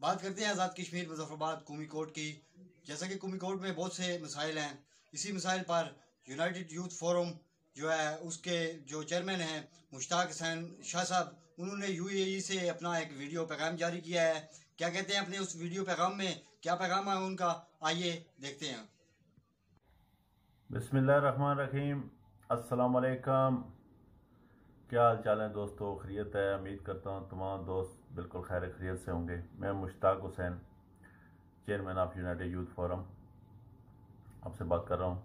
بات کرتے ہیں آزاد کشمیر مظفرآباد قومی کورٹ کی۔ جیسا کہ قومی کورٹ میں بہت سے مسائل ہیں، اسی مسائل پر یونائٹڈ یوتھ فورم جو ہے اس کے جو چیئرمین ہیں مشتاق حسین شاہ صاحب، انہوں نے یو اے ای سے اپنا ایک ویڈیو پیغام جاری کیا ہے۔ کیا کہتے ہیں اپنے اس ویڈیو پیغام میں، کیا پیغام ہے ان کا، آئیے دیکھتے ہیں۔ بسم اللہ الرحمن الرحیم۔ السلام علیکم، کیا حال چال ہے دوستو؟ خیریت ہے؟ امید کرتا ہوں تمام دوست بالکل خیر خیریت سے ہوں گے۔ میں Mushtaq Hussain, chairman of united youth forum, آپ سے بات کر رہا ہوں۔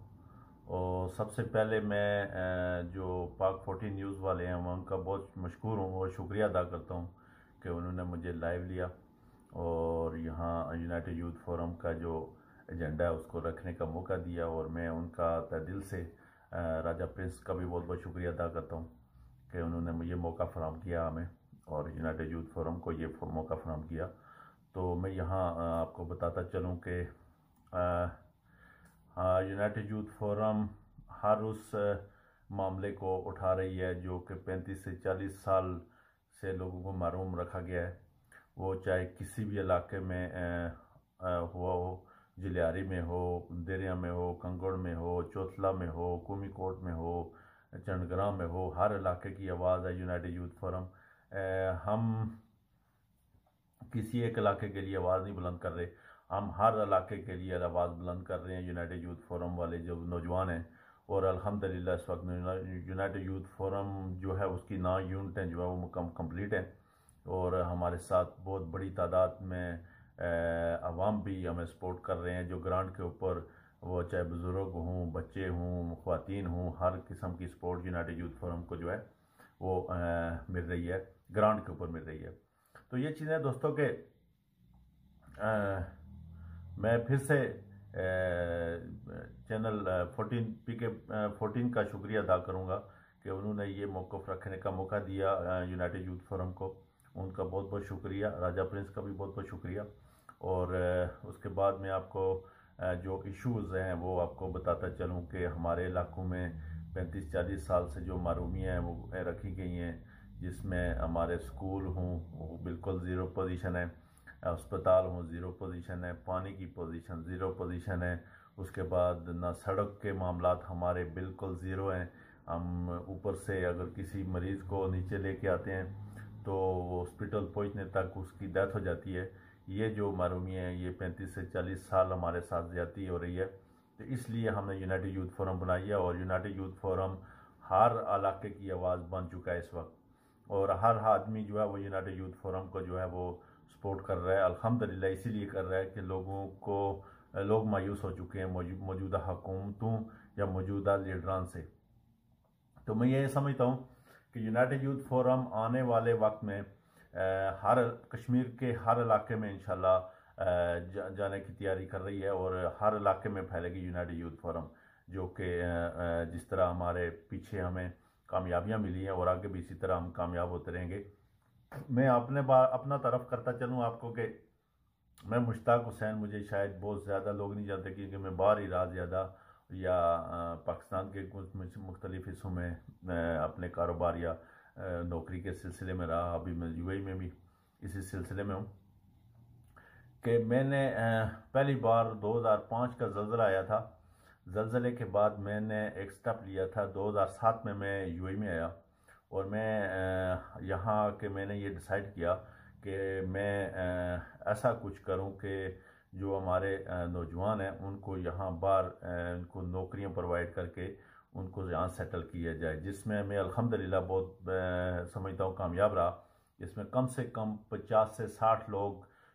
اور سب سے پہلے میں جو پاک 14 نیوز والے ہیں میں ان کا بہت مشکور ہوں اور شکریہ ادا کرتا ہوں کہ انہوں نے مجھے لائیو لیا اور یہاں یونائٹڈ یوتھ فورم کا جو ایجنڈا ہے اس کو رکھنے کا موقع دیا، اور میں ان کا تہ دل سے راجہ پرنس کا بھی بہت بہت شکریہ ادا کرتا ہوں کہ انہوں نے مجھے موقع فراہم کیا ہمیں، اور یونائٹڈ یوتھ فورم کو یہ موقع فراہم کیا۔ تو میں یہاں آپ کو بتاتا چلوں کہ یونائٹڈ یوتھ فورم ہر اس معاملے کو اٹھا رہی ہے جو کہ 35 سے 40 سال سے لوگوں کو محروم رکھا گیا ہے، وہ چاہے کسی بھی علاقے میں ہوا ہو، جلیاری میں ہو، دریا میں ہو، کنگڑ میں ہو، چوتلا میں ہو، قومی کورٹ میں ہو، چنڈگرام میں ہو، ہر علاقے کی آواز ہے یونائٹڈ یوتھ فورم۔ ہم کسی ایک علاقے کے لیے آواز نہیں بلند کر رہے، ہم ہر علاقے کے لیے آواز بلند کر رہے ہیں یونائٹڈ یوتھ فورم والے جو نوجوان ہیں۔ اور الحمدللہ اس وقت یونائٹڈ یوتھ فورم جو ہے اس کی 9 یونٹیں جو ہے وہ کمپلیٹ ہیں، اور ہمارے ساتھ بہت بڑی تعداد میں عوام بھی ہمیں سپورٹ کر رہے ہیں، جو گرانٹ کے اوپر وہ چاہے بزرگ ہوں، بچے ہوں، خواتین ہوں، ہر قسم کی سپورٹ یونائٹڈ یوتھ فورم کو جو ہے وہ مل رہی ہے، گرانٹ کے اوپر مل رہی ہے۔ تو یہ چیزیں دوستوں کہ میں پھر سے چینل 14 پی کے 14 کا شکریہ ادا کروں گا کہ انہوں نے یہ موقف رکھنے کا موقع دیا یونائٹڈ یوتھ فورم کو، ان کا بہت بہت شکریہ، راجہ پرنس کا بھی بہت بہت شکریہ۔ اور اس کے بعد میں آپ کو جو ایشوز ہیں وہ آپ کو بتاتا چلوں کہ ہمارے علاقوں میں 35-40 سال سے جو محرومیاں ہیں وہ رکھی گئی ہیں، جس میں ہمارے سکول ہوں وہ بالکل زیرو پوزیشن ہے، اسپتال ہوں زیرو پوزیشن ہے، پانی کی پوزیشن زیرو پوزیشن ہے، اس کے بعد نہ سڑک کے معاملات ہمارے بالکل زیرو ہیں۔ ہم اوپر سے اگر کسی مریض کو نیچے لے کے آتے ہیں تو وہ ہاسپٹل پہنچنے تک اس کی ڈیتھ ہو جاتی ہے۔ یہ جو محرومیاں ہیں یہ 35 سے 40 سال ہمارے ساتھ زیادتی ہو رہی ہے، تو اس لیے ہم نے یونائٹڈ یوتھ فورم بنائی ہے، اور یونائٹڈ یوتھ فورم ہر علاقے کی آواز بن چکا ہے اس وقت، اور ہر آدمی جو ہے وہ یونائٹڈ یوتھ فورم کو جو ہے وہ سپورٹ کر رہا ہے۔ الحمدللہ اسی لیے کر رہا ہے کہ لوگ مایوس ہو چکے ہیں موجودہ حکومتوں یا موجودہ لیڈران سے۔ تو میں یہ سمجھتا ہوں کہ یونائٹڈ یوتھ فورم آنے والے وقت میں ہر کشمیر کے ہر علاقے میں انشاءاللہ جانے کی تیاری کر رہی ہے، اور ہر علاقے میں پھیلے گی یونائٹڈ یوتھ فورم، جو کہ جس طرح ہمارے پیچھے ہمیں کامیابیاں ملی ہیں اور آگے بھی اسی طرح ہم کامیاب ہوتے رہیں گے۔ میں اپنا طرف کرتا چلوں آپ کو کہ میں مشتاق حسین، مجھے شاید بہت زیادہ لوگ نہیں جانتے کیونکہ میں باہر ہی رہا زیادہ، یا پاکستان کے مختلف حصوں میں اپنے کاروبار یا نوکری کے سلسلے میں رہا، ابھی میں یو اے ای میں بھی اسی سلسلے میں ہوں، کہ میں نے پہلی بار 2005 کا زلزلہ آیا تھا، زلزلے کے بعد میں نے ایک سٹیپ لیا تھا، 2007 میں یو اے ای میں آیا، اور میں یہاں آ کے میں نے یہ ڈیسائیڈ کیا کہ میں ایسا کچھ کروں کہ جو ہمارے نوجوان ہیں ان کو یہاں باہر ان کو نوکریاں پرووائڈ کر کے ان کو یہاں سیٹل کیا جائے، جس میں میں الحمدللہ بہت سمجھتا ہوں کامیاب رہا۔ جس میں کم سے کم 50 سے 60 لوگ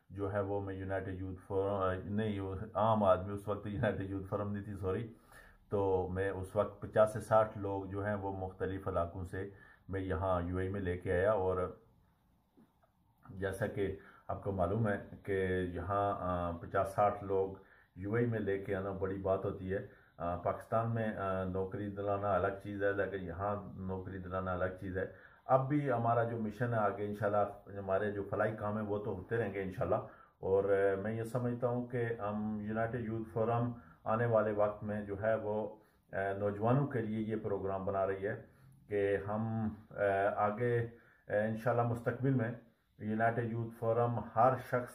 جو ہے وہ میں یونائٹڈ یوتھ فورم نہیں، عام آدمی، اس وقت یونائٹڈ یوتھ فورم نہیں تھی، سوری، تو میں اس وقت 50 سے 60 لوگ جو ہیں وہ مختلف علاقوں سے میں یہاں یو اے ای میں لے کے آیا، اور جیسا کہ آپ کو معلوم ہے کہ یہاں 50-60 لوگ یو اے ای میں لے کے آنا بڑی بات ہوتی ہے۔ پاکستان میں نوکری دلانا الگ چیز ہے، لیکن یہاں نوکری دلانا الگ چیز ہے۔ اب بھی ہمارا جو مشن ہے آگے انشاءاللہ ہمارے جو فلاحی کام ہیں وہ تو ہوتے رہیں گے انشاءاللہ، اور میں یہ سمجھتا ہوں کہ ہم یونائٹڈ یوتھ فورم آنے والے وقت میں جو ہے وہ نوجوانوں کے لیے یہ پروگرام بنا رہی ہے کہ ہم آگے انشاءاللہ مستقبل میں یونائٹڈ یوتھ فورم ہر شخص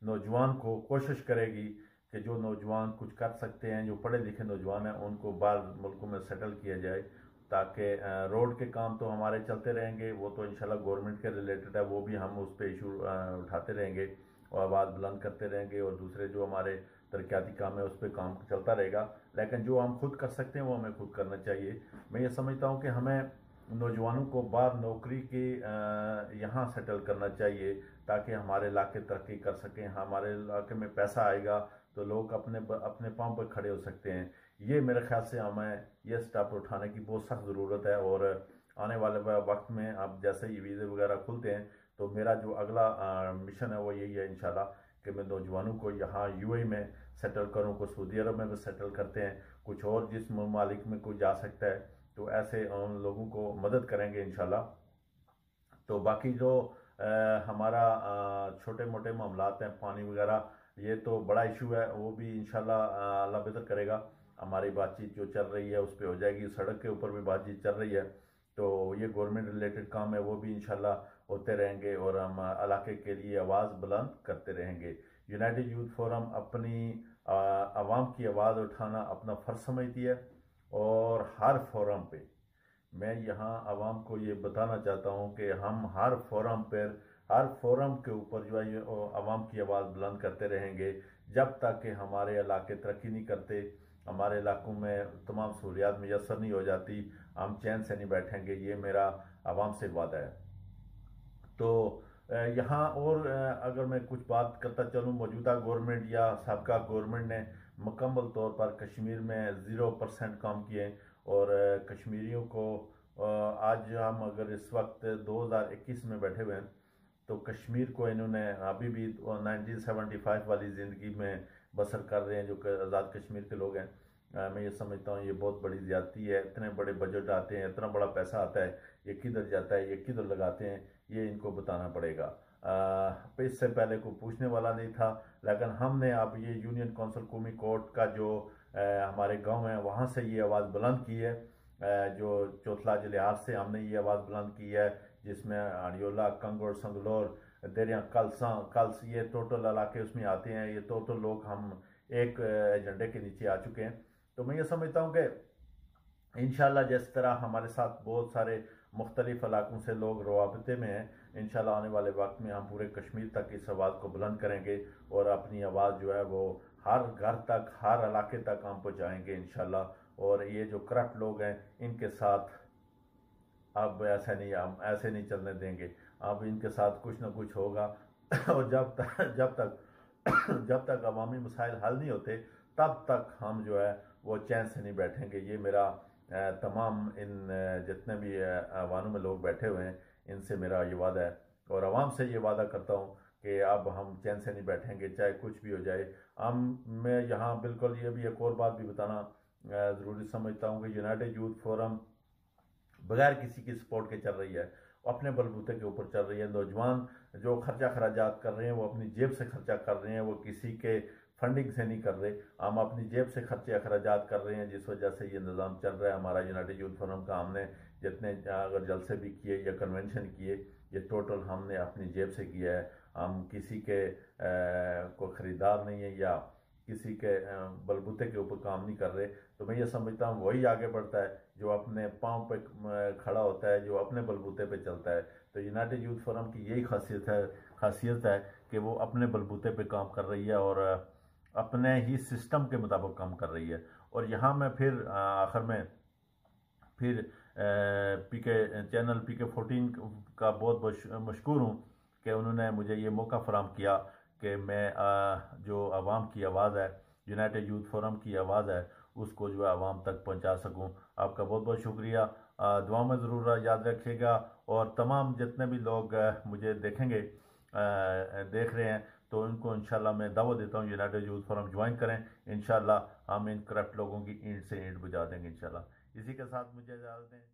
नौजवान को कोशिश करेगी कि जो नौजवान कुछ कर सकते हैं, जो पढ़े लिखे नौजवान हैं, उनको बाहर मुल्कों में सेटल किया जाए, ताकि रोड के काम तो हमारे चलते रहेंगे, वो तो इंशाल्लाह गवर्नमेंट के रिलेटेड है, वो भी हम उस पर इशू उठाते रहेंगे और आवाज़ बुलंद करते रहेंगे, और दूसरे जो हमारे तरक्याती काम है उस पर काम चलता रहेगा। लेकिन जो हम खुद कर सकते हैं वो हमें खुद करना चाहिए। मैं ये समझता हूँ कि हमें नौजवानों को बाहर नौकरी के यहाँ सेटल करना चाहिए, ताकि हमारे इलाके तरक्की कर सकें, हमारे इलाके में पैसा आएगा तो लोग अपने पाँव पर खड़े हो सकते हैं। ये मेरे ख्याल से हमें ये स्टेप उठाने की बहुत सख्त ज़रूरत है। और आने वाले वक्त में अब जैसे ही वीज़े वगैरह खुलते हैं तो मेरा जो अगला मिशन है वो यही है इंशाल्लाह, कि मैं नौजवानों को यहाँ यूएई में सेटल करूँ, कुछ सऊदी अरब में भी सेटल करते हैं, कुछ और जिस ममालिक में कोई जा सकता है तो ऐसे उन लोगों को मदद करेंगे इंशाल्लाह। तो बाकी जो हमारा छोटे मोटे मामलात हैं, पानी वगैरह, ये तो बड़ा इशू है, वो भी इंशाल्लाह अल्लाह बेहतर करेगा। हमारी बातचीत जो चल रही है उस पर हो जाएगी, सड़क के ऊपर भी बातचीत चल रही है, तो ये गवर्नमेंट रिलेटेड काम है, वो भी इंशाल्लाह होते रहेंगे और हम इलाके के लिए आवाज़ बुलंद करते रहेंगे। यूनाइटेड यूथ फोरम अपनी आवाम की आवाज़ उठाना अपना फ़र्ज समझती है, और हर फोरम पे मैं यहाँ आवाम को ये बताना चाहता हूँ कि हम हर फोरम के ऊपर जो है आवाम की आवाज़ बुलंद करते रहेंगे, जब तक कि हमारे इलाके तरक्की नहीं करते, हमारे इलाकों में तमाम सहूलियात मैसर नहीं हो जाती, हम चैन से नहीं बैठेंगे। ये मेरा आवाम से वादा है। तो यहाँ और अगर मैं कुछ बात करता चलूँ, मौजूदा गवर्नमेंट या सबका गवर्नमेंट ने मुकम्मल तौर पर कश्मीर में 0% काम किए, और कश्मीरियों को आज हम अगर इस वक्त 2021 में बैठे हुए हैं तो कश्मीर को इन्होंने अभी भी 1975 वाली ज़िंदगी में बसर कर रहे हैं जो आज़ाद कश्मीर के लोग हैं। मैं ये समझता हूँ ये बहुत बड़ी ज़्यादती है। इतने बड़े बजट आते हैं, इतना बड़ा पैसा आता है, ये किधर जाता है, ये किधर लगाते हैं, ये इनको बताना पड़ेगा। इससे पहले कोई पूछने वाला नहीं था, लेकिन हमने अब ये यूनियन काउंसिल कौमी कोर्ट का जो हमारे गांव है वहाँ से ये आवाज़ बुलंद की है, जो चौथला जिलिहार से हमने ये आवाज़ बुलंद की है, जिसमें अड़ियोला, कंगोर, संगलोर, देरिया, कल्स ये टोटल इलाके उसमें आते हैं। ये टोटल लोग हम एक एजेंडे के नीचे आ चुके हैं। तो मैं ये समझता हूँ कि इंशाल्लाह जिस तरह हमारे साथ बहुत सारे मुख्तलिफ इलाकों से लोग रवाबते में हैं, इंशाल्लाह आने वाले वक्त में हम पूरे कश्मीर तक इस आवाज़ को बुलंद करेंगे और अपनी आवाज़ जो है वो हर घर तक, हर इलाके तक हम पहुँचाएँगे इंशाल्लाह। और ये जो करप्ट लोग हैं इनके साथ अब ऐसे नहीं चलने देंगे, अब इनके साथ कुछ ना कुछ होगा। और जब तक अवामी मसाइल हल नहीं होते तब तक हम जो है वो चैन से नहीं बैठेंगे। ये मेरा तमाम इन जितने भी अवानों में लोग बैठे हुए हैं इनसे मेरा ये वादा है, और आवाम से ये वादा करता हूँ कि अब हम चैन से नहीं बैठेंगे चाहे कुछ भी हो जाए। मैं यहाँ बिल्कुल ये भी एक और बात भी बताना ज़रूरी समझता हूँ कि यूनाइटेड यूथ फोरम बगैर किसी की सपोर्ट के चल रही है, अपने बलबूते के ऊपर चल रही है। नौजवान जो खर्चा खराजात कर रहे हैं वो अपनी जेब से खर्चा कर रहे हैं, वो किसी के फंडिंग से नहीं कर रहे। हम अपनी जेब से खर्चे अखराजात कर रहे हैं, जिस वजह से ये निज़ाम चल रहा है। हमारा यूनाइटेड यूथ फोरम का हमने जितने अगर जलसे भी किए या कन्वेंशन किए, ये टोटल हमने अपनी जेब से किया है। हम किसी के को ख़रीदार नहीं है या किसी के बलबूते के ऊपर काम नहीं कर रहे। तो मैं ये समझता हूँ वही आगे बढ़ता है जो अपने पाँव पे खड़ा होता है, जो अपने बलबूते पे चलता है। तो यूनाइटेड यूथ फोरम की यही खासियत है कि वो अपने बलबूते पे काम कर रही है और अपने ही सिस्टम के मुताबिक काम कर रही है। और यहाँ मैं फिर आखिर में फिर चैनल PK 14 का बहुत मशकूर हूँ कि उन्होंने मुझे ये मौका फराहम किया कि मैं जो आवाम की आवाज़ है, यूनाइटेड यूथ फोरम की आवाज़ है, उसको जो है आवाम तक पहुंचा सकूं। आपका बहुत बहुत शुक्रिया। दुआ में ज़रूर याद रखिएगा। और तमाम जितने भी लोग मुझे देख रहे हैं तो उनको इंशाल्लाह मैं दावत देता हूँ यूनाइटेड यूथ फोरम ज्वाइन करें। इंशाल्लाह हम इन करप्ट लोगों की ईंट से ईंट बुझा देंगे इंशाल्लाह। इसी के साथ मुझे इजाज़त दें।